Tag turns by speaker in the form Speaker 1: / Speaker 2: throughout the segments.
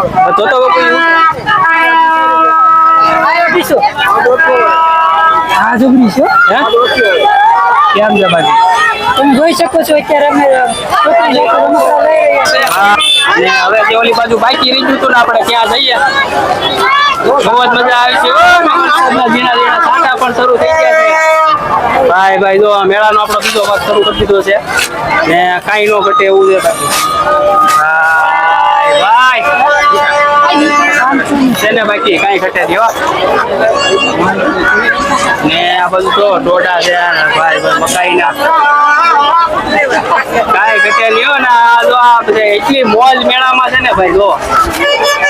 Speaker 1: તો
Speaker 2: હા જોગરી છો
Speaker 1: કેમ છે બાકી
Speaker 2: તમે જોઈ શકો છો અત્યારે અમે
Speaker 1: અને હવે જે ઓલી બાજુ બાકી રહી ગયું હતું ને આપણે ત્યાં જઈએ બહુ જ મજા આવે છે ઝીણા ઝીણા સાંટા પણ શરૂ થઈ ગયા છે ભાઈ જો મેળાનો આપણો બીજો ભાગ શરૂ કરી દીધો છે ને કાંઈ ન ઘટે એવું છે ભાઈ છે ને બાકી કાંઈ ઘટે નહીં હો ને આ બધું તો ડોડા છે ભાઈ મકાઈના કાંઈ ઘટે નહીં હો ને આ જો આ બધા એટલી મોજ મેળામાં છે ને ભાઈ જો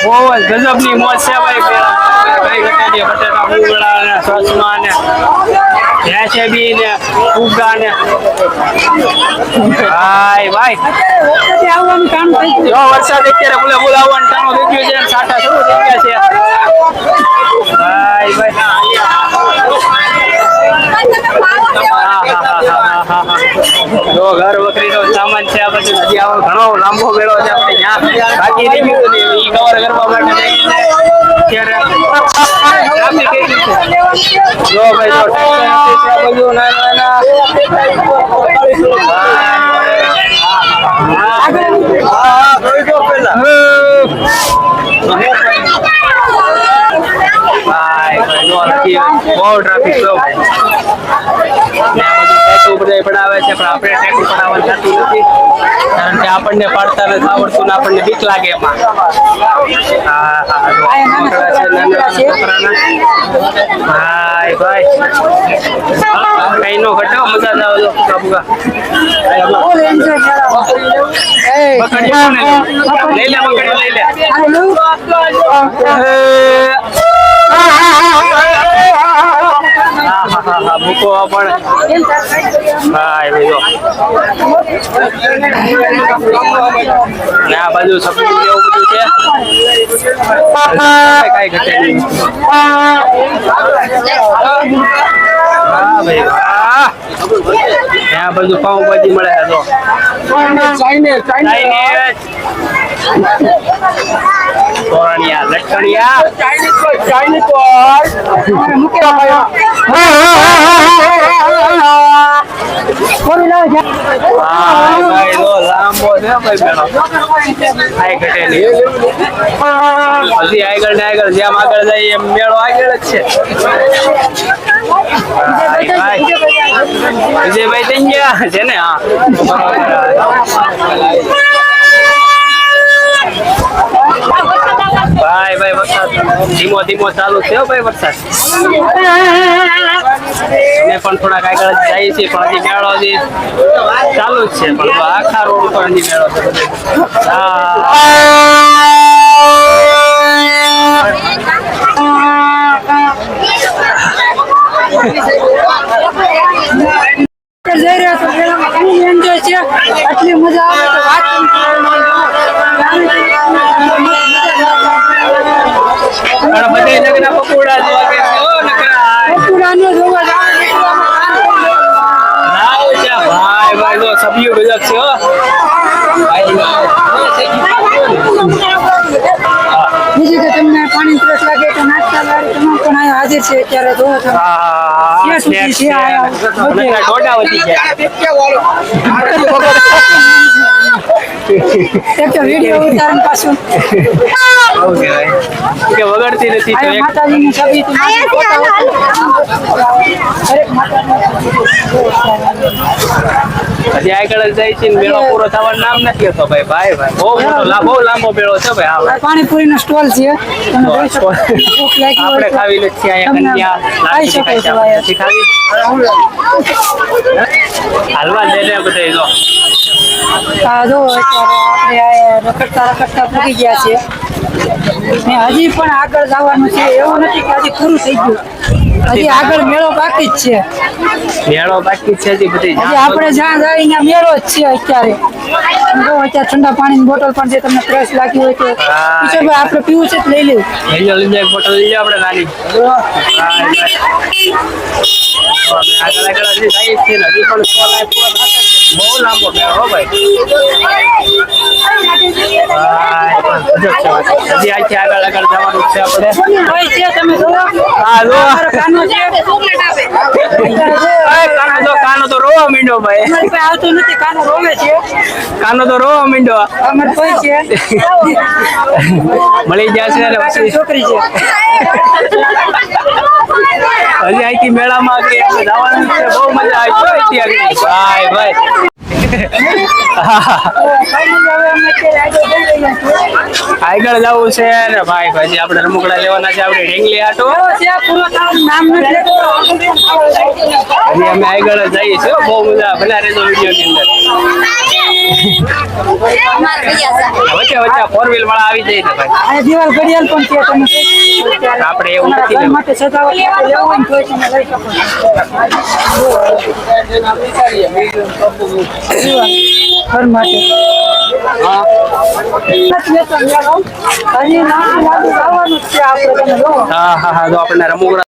Speaker 1: બહુ જ ગજબની મોજ છે ભાઈ મેળામાં કઈ ઘટે નહીં બટેટા મૂંગળા ને સસમા ને રેસેબી ને ફુગ્ગા ને ભાઈ
Speaker 2: આવવાનું કામ થઈ ગયું
Speaker 1: જો વરસાદ અત્યારે બોલે બોલાવવાનું ટાણો થઈ ગયો છે સાટા શરૂ થઈ ગયા છે ભાઈ જો ઘર વખરીનો સામાન છે આ બધું હજી આવો ઘણો લાંબો મેળો છે આપણે જ્યાં બાકી રહી ગયું ને એ કવર કરવા માટે અત્યારે જો ભાઈ જો ના બહુ ટ્રાફિક પડાવે છે પણ આપણે ટેટુ પડાવવાનું થતું નથી કારણ કે આપણને પાડતા નથી આવડતું ને આપણને બીક લાગે એમાં ભાઈ કઈ નો ઘટે મજા જ આવે લઈ લે મૂકો પણ ભાઈ જો ને આ બાજુ સબ્જી એવું બધું છે કઈ ઘટે નહીં ભાઈ ત્યાં બધું પાઉંભાજી મળે જો તોરણિયા લટકણિયા લાંબો છે હજી આગળ ને આગળ જેમ આગળ જાય એમ મેળો આગળ જ છે વિજયભાઈ થઈ ગયા છે ને હા ભાઈ વરસાદ ધીમો ધીમો ચાલુ છે ભાઈ વરસાદ અમે પણ થોડાક આગળ જઈએ છીએ પણ હજી મેળો હજી ચાલુ જ છે પણ આખા રોડ ઉપર હજી મેળો છે
Speaker 2: જઈ રહ્યા છો મેળામાં ખૂબ એન્જોય છે આટલી મજા આવે તો વાત
Speaker 1: બધે જગના પકોડા જોવા કે
Speaker 2: પકોડાનો જોવા
Speaker 1: ભાઈ જો સબ્યું ગજબ છે હો
Speaker 2: બીજું કે તમને પાણી તરસ લાગે તો નાસ્તા વાળી તમામ પણ અહીંયા હાજર છે અત્યારે જોવો તમે
Speaker 1: ડોડા વધી ગયા
Speaker 2: વિડીયો ઉતારણ પાછું
Speaker 1: કે વગડતી નથી તો
Speaker 2: માતાજીની છબી
Speaker 1: હજી આગળ જાય છે મેળો પૂરો થવાનું નામ નથી હોતો ભાઈ બહુ લાંબો મેળો છે ભાઈ
Speaker 2: પાણીપુરી નો સ્ટોલ છે
Speaker 1: આપણે ખાવી નથી હાલવા દે ને બધા જો
Speaker 2: જો આપણે રખડતા પૂરી ગયા છે હજી પણ આગળ જવાનું છે એવું નથી કે હજી પૂરું થઈ ગયું હજી આગળ મેળો બાકી જ છે
Speaker 1: હજી બધી
Speaker 2: આપણે જ્યાં જાય ત્યાં મેળો જ છે અત્યારે જો અત્યારે ઠંડા પાણીની બોટલ પણ છે તમને ત્રસ લાગી હોય તો કિશોરભાઈ આપણે પીવું છે લઈ લેવું
Speaker 1: એક બોટલ લઈ લે આપણે નાની આગળ હજી જાય છે ને હજી પણ બહુ લાંબો મેળો હો ભાઈ હજી અહીંથી આગળ જવાનું છે આપણે.
Speaker 2: કોઈ છે તમે જોવો?
Speaker 1: હા જો
Speaker 2: મારો કાનો છે.
Speaker 1: કાનો તો રોવા મીંડો ભાઈ.
Speaker 2: અમારી પાસે આવતો નથી, કાનો રોવે છે.
Speaker 1: કાનો તો રોવા મીંડો.
Speaker 2: અમારે કોઈ છે
Speaker 1: મળી જશે ને પછી
Speaker 2: છોકરી છે.
Speaker 1: હજી અહીંથી મેળામાં આગળ જવાનું છે. બહુ મજા આવી છે અહીંથી આગળ. ભાઈ આગળ જવું છે ને ભાઈ. પછી આપણે રમકડા લેવાના છે. આપણે ઢેંગલી આટો હજી અમે આગળ જઈએ છીએ. બહુ મજા બના રહેજો વિડીયો ની અંદર. વચ્ચે વચ્ચે 4 વ્હીલ વાળા આવી જાય ને ભાઈ.
Speaker 2: દિવાલ ઘડિયાળ પણ છે. તમે
Speaker 1: આપણે એવું
Speaker 2: તમારા
Speaker 1: નથી
Speaker 2: ઘર
Speaker 1: લેવું.
Speaker 2: માટે સજાવટ માટે લેવું હોય ને તોય તમે લઈ શકો છો. ઘર માટે
Speaker 1: હા
Speaker 2: હજી નાનું લાડુ લાવવાનું જ છે આપણે. તમે જોવો.
Speaker 1: હા હા હા. જો આપણને રમકડા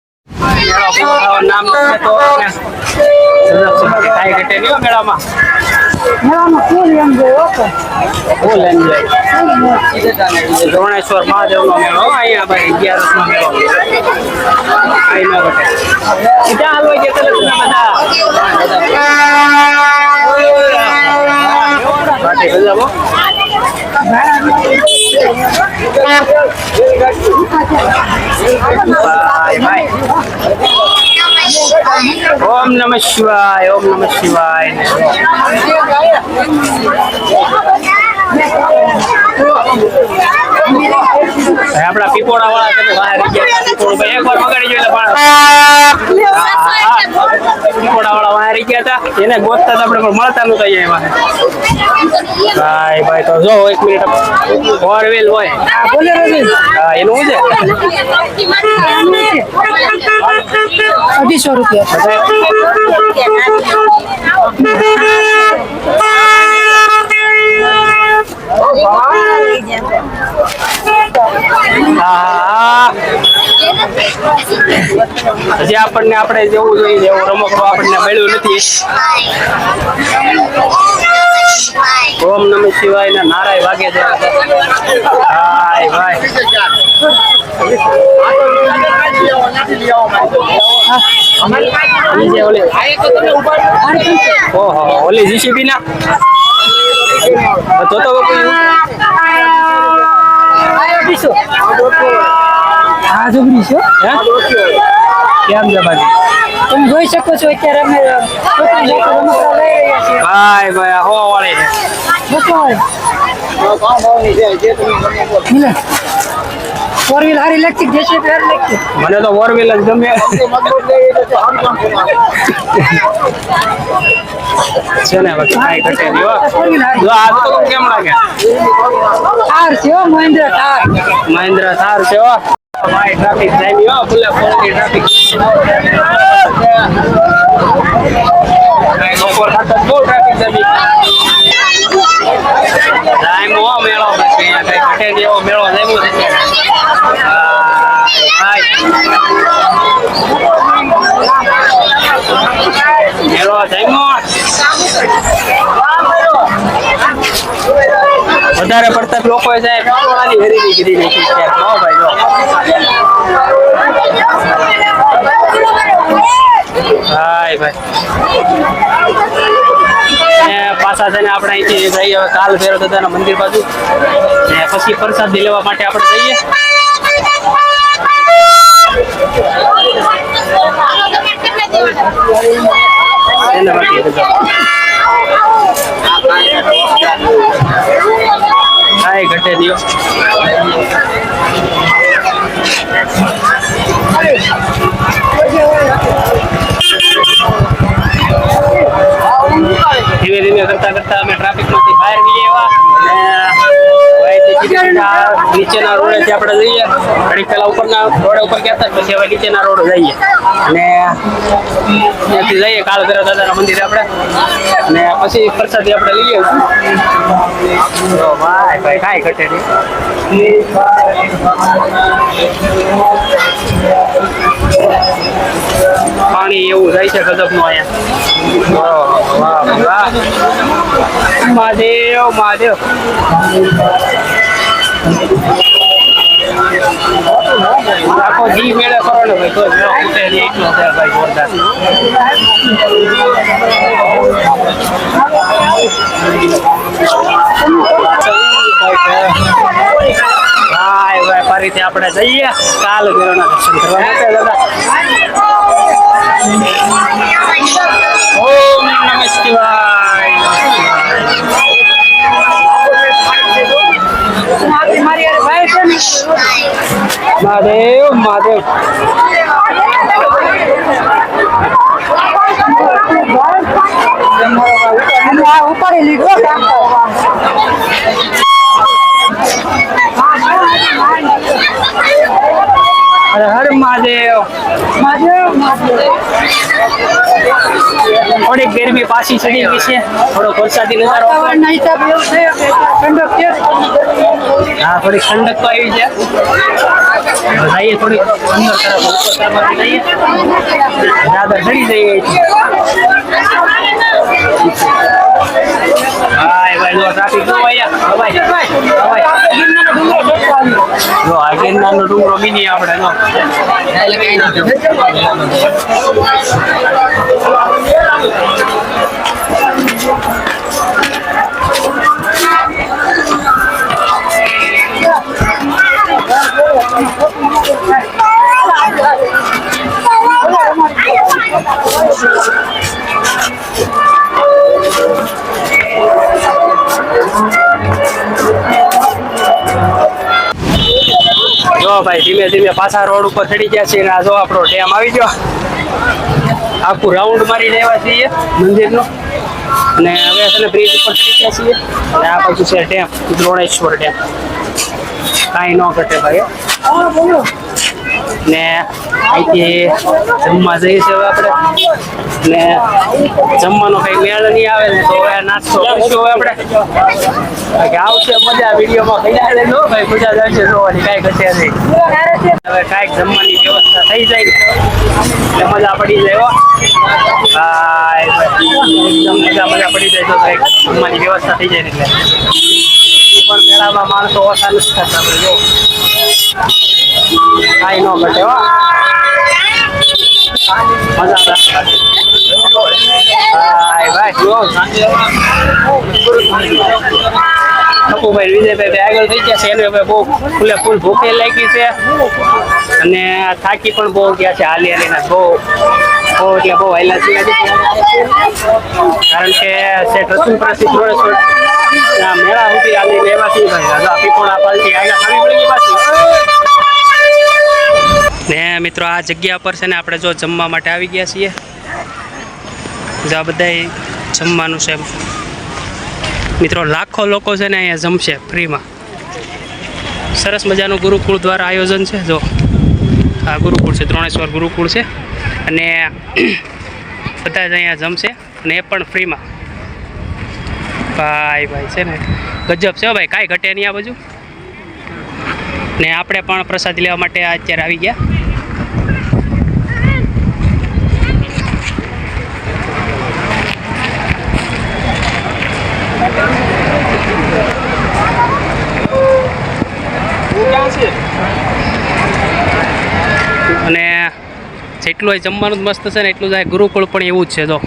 Speaker 1: નામ નથી તો કાંઈ ઘટે નહીં હો મેળામાં.
Speaker 2: મેળામાં ફૂલ એમ જોઈએ. Okay
Speaker 1: full enjoy. ધોણેશ્વર મહાદેવનો મેળો અહીંયા ભાઈ 11નો મેળો. અહીં ના ઘટે. ક્યાં હાલવા ગયા તમે બધા? પાટી ગજાવો. ભાઈ ભાઈ. ઓમ નમઃ શિવાય. ઓમ નમઃ શિવાય. આપડા પીપોડા વાળા છે બહાર ગયા. પીપોડું ભાઈ એકવાર વગાડી જોઈ પીપોડા વાળા બહાર ગયા હતા. એને ગોતતા આપણે પણ મળતા નતા એમાં. ભાઈ ભાઈ તો જો 1 મિનિટ 4 વ્હીલ હોય. હા એનું શું છે?
Speaker 2: 250
Speaker 1: હા હજી આપણને આપણે જેવું જોઈએ એવું રમકડું આપણને મળ્યું નથી. ઓમ નમઃ શિવાય ના નારાય વાગે છે. ભાઈ ભાઈ. નીચે ઓલી ઓહો ઓલી જીસીબી ના તો
Speaker 2: હા જબરી છે.
Speaker 1: કેમ છે બાજી?
Speaker 2: તમે જોઈ શકો છો અત્યારે અમે છોકરી લોકો રમકડા લઈ રહ્યા છીએ.
Speaker 1: ભાઈ ભાઈ હો વાળી
Speaker 2: મિલન 4 વ્હીલ હારી ઇલેક્ટ્રિક જેસી પેર ઇલેક્ટ્રિક.
Speaker 1: મને તો 4 વ્હીલ જ ગમે છે ને. બાકી કાંઈ ઘટે નહીં હો. જો આ તો કેમ લાગે?
Speaker 2: થાર છે હો, મહિન્દ્રા થાર.
Speaker 1: મહિન્દ્રા થાર છે હો ભાઈ. ટ્રાફિક જામી હો. ફૂલે ફૂલની ટ્રાફિક. બપોર ખાતા બહુ ટ્રાફિક જામી. જામ્યો હો મેળો. પછી અહીંયા કઈ ઘટે નહીં એવો મેળો જામ્યો છે. મેળો જામ્યો. વધારે પડતા લોકો છે પેટ્રોલની ખરીદી કરી નાખી છે. હો ભાઈ જો. ભાઈ ભાઈ. પાછા છે ને આપણે અહીંથી જઈએ હવે કાલ ભૈરવ દાદાના મંદિર બાજુ. ને પછી પ્રસાદી લેવા માટે આપણે જઈએ. એના માટે કાંઈ ઘટે દિયો. ધીમે ધીમે કરતા કરતા અમે ટ્રાફિક માંથી બહાર જઈએ. એવા નીચેના રોડેથી આપણે જઈએ. ઘડીક પેલા ઉપરના રોડ ઉપર ગયા હતા. પછી હવે નીચેના રોડ જઈએ અને ત્યાંથી જઈએ કાળ ભૈરવ દાદાના મંદિરે આપણે. અને પછી પ્રસાદી આપણે લઈએ. ભાઈ ભાઈ કાંઈ ઘટે નહીં. પાણી એવું જાય છે ગજબનું અહીંયા. મહાદેવ મહાદેવ. આખો જી મેળે કરો ને ભાઈ તો જ મેળો ફૂટે નહીં એટલો છે ભાઈ જોરદાર. ભાઈ ભાઈ ફરીથી આપણે જઈએ કાલ મેળાના દર્શન કરવા માટે દાદા. ઓમ નમઃ શિવાય.
Speaker 2: મારી યાર ભાઈ છે ને
Speaker 1: મહાદેવ મહાદેવ.
Speaker 2: ઉપાડી લીધો
Speaker 1: હર હર મહાદેવ. થોડીક ગરમી પાછી ચડી ગઈ છે, થોડો વરસાદી નજારો.
Speaker 2: વાતાવરણના હિસાબે એવું થયું કે ઠંડક છે.
Speaker 1: હા થોડી ઠંડક તો આવી છે. જઈએ થોડી અંદર તરફ ઉપર તરફથી જઈએ દાદા ચડી જઈએ. ભાઈ ભાઈ જો ટ્રાફિક જો અહીંયા ભાઈ જો આ ગિરનારનો ડુંગરો બીની આપણે જો જો ભાઈ ધીમે ધીમે પાછા રોડ ઉપર ચડી ગયા છે. આ જો આપણો ડેમ આવી ગયો. આખું રાઉન્ડ મારી લેવા છીએ મંદિરનો અને હવે છે ને બ્રિજ ઉપર ચડી ગયા છીએ અને આ બાજુ છે ડેમ દ્રોણેશ્વર ડેમ. કાંઈ ન ઘટે ભાઈ. ને અહીંથી જમવા જઈએ છીએ હવે આપણે ને જમવાનો કઈ મેળ નહીં આવે ને તો હવે નાસ્તો કરીશું હવે આપણે. આવશે મજા વિડીયોમાં કઈ લેજો ભાઈ, મજા જ આવશે જોવાની, કાંઈ ઘટે નહીં. હવે કાંઈક જમવાની વ્યવસ્થા થઈ જાય એટલે મજા પડી જાય. એકદમ મજા પડી જાય તો કાંઈક જમવાની વ્યવસ્થા થઈ જાય ને એટલે પણ મેળામાં માણસો ઓછા નથી થતા. આપણે જો કાંઈ ન ઘટે હો, મજા ભાઈ જો ટપુભાઈ વિજયભાઈ આગળ થઈ ગયા છે. એને હવે બહુ ફૂલે ફૂલ ભૂખે લાગી છે અને થાકી પણ બહુ ગયા છે. હાલી હાલીને બહુ એટલે બહુ હાલ્યા છે કારણ કે શેઠ રસુલપુરાથી ધોળેશ્વર મેળા સુધી હાલી લેવાથી ભાઈ પીપોણા પાલથી આગળ ખાલી પડી ગઈ પાછી. ને મિત્રો આ જગ્યા પર છે ને આપણે જો જમવા માટે આવી ગયા છીએ. જો આ બધા જમવાનું છે મિત્રો. લાખો લોકો છે ને અહીંયા જમશે ફ્રીમાં. સરસ મજાનું ગુરુકુળ દ્વારા આયોજન છે. જો આ ગુરુકુળ છે, દ્રોણેશ્વર ગુરુકુળ છે અને બધા જ અહીંયા જમશે અને એ પણ ફ્રીમાં. ભાઈ ભાઈ છે ને ગજબ છે ભાઈ, કાંઈ ઘટે નહીં આ બાજુ. ને આપણે પણ પ્રસાદ લેવા માટે અત્યારે આવી ગયા. અને જેટલું જમવાનું મસ્ત છે ને એટલું જ ગુરુકુળ પણ એવું જ છે. જો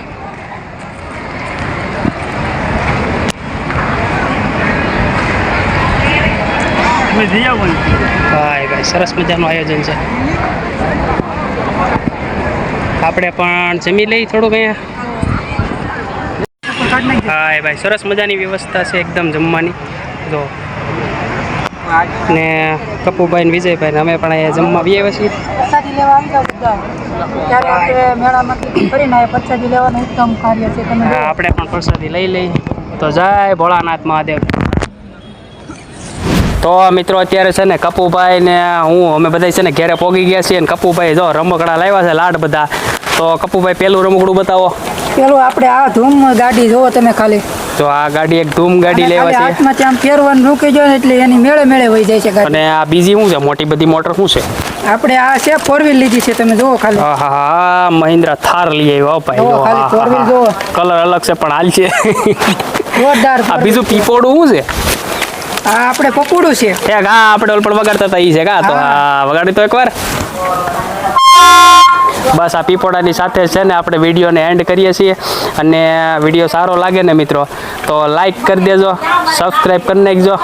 Speaker 1: ભાઈ ભાઈ સરસ મજાનું આયોજન છે. આપણે પણ જમી લઈ થોડુંક અહીંયા. ભાઈ ભાઈ સરસ મજાની વ્યવસ્થા છે એકદમ જમવાની. જો ને કપુભાઈ ને વિજયભાઈ ને અમે પણ અહીંયા જમવા બી આવ્યા છીએ.
Speaker 2: પ્રસાદી લેવા આવી જાવ બધા. ત્યારે આપણે મેળામાંથી ફરીને પ્રસાદી લેવાનું ઉત્તમ કાર્ય છે. તમે
Speaker 1: હા આપણે પણ પ્રસાદી લઈ લઈ તો જય ભોળાનાથ મહાદેવ. તો મિત્રો અત્યારે છે ને કપુભાઈ ને હું અમે બધા છે ને ઘેરે પોગી ગયા છીએ. અને કપુભાઈ જો રમકડા લાવ્યા છે લાડ બધા. તો કપુભાઈ પેલું રમકડું બતાવો.
Speaker 2: પેલું આપણે આ ધૂમ ગાડી જોવો તમે ખાલી.
Speaker 1: તો આ ગાડી એક ધૂમ ગાડી લેવા છે.
Speaker 2: હાથમાંથી આમ ફેરવાનું રૂકી જાય ને એટલે એની મેળે મેળે વહી જાય છે ગાડી.
Speaker 1: અને આ બીજી શું છે મોટી બધી મોટર શું છે?
Speaker 2: આપણે આ છે 4 વ્હીલ લીધી છે તમે જોવો ખાલી.
Speaker 1: હા હા મહિન્દ્રા થાર લઈ આવ્યો ભાઈ.
Speaker 2: જોવો ખાલી 4 વ્હીલ જોવો.
Speaker 1: કલર અલગ છે પણ હાલ છે.
Speaker 2: જોરદાર.
Speaker 1: આ બીજું પીપોડું શું છે?
Speaker 2: આ આપણે પકોડું છે.
Speaker 1: ઠેક હા આપણે ઓલ પણ વગાડતા હતા ઈ છે કા તો હા વગાડી તો એકવાર બસ આ પીપોડાની સાથે છે ને આપણે વિડીયોને એન્ડ કરીએ છીએ અને વિડીયો સારો લાગે ને મિત્રો તો લાઈક કરી દેજો સબસ્ક્રાઈબ કરી નાખજો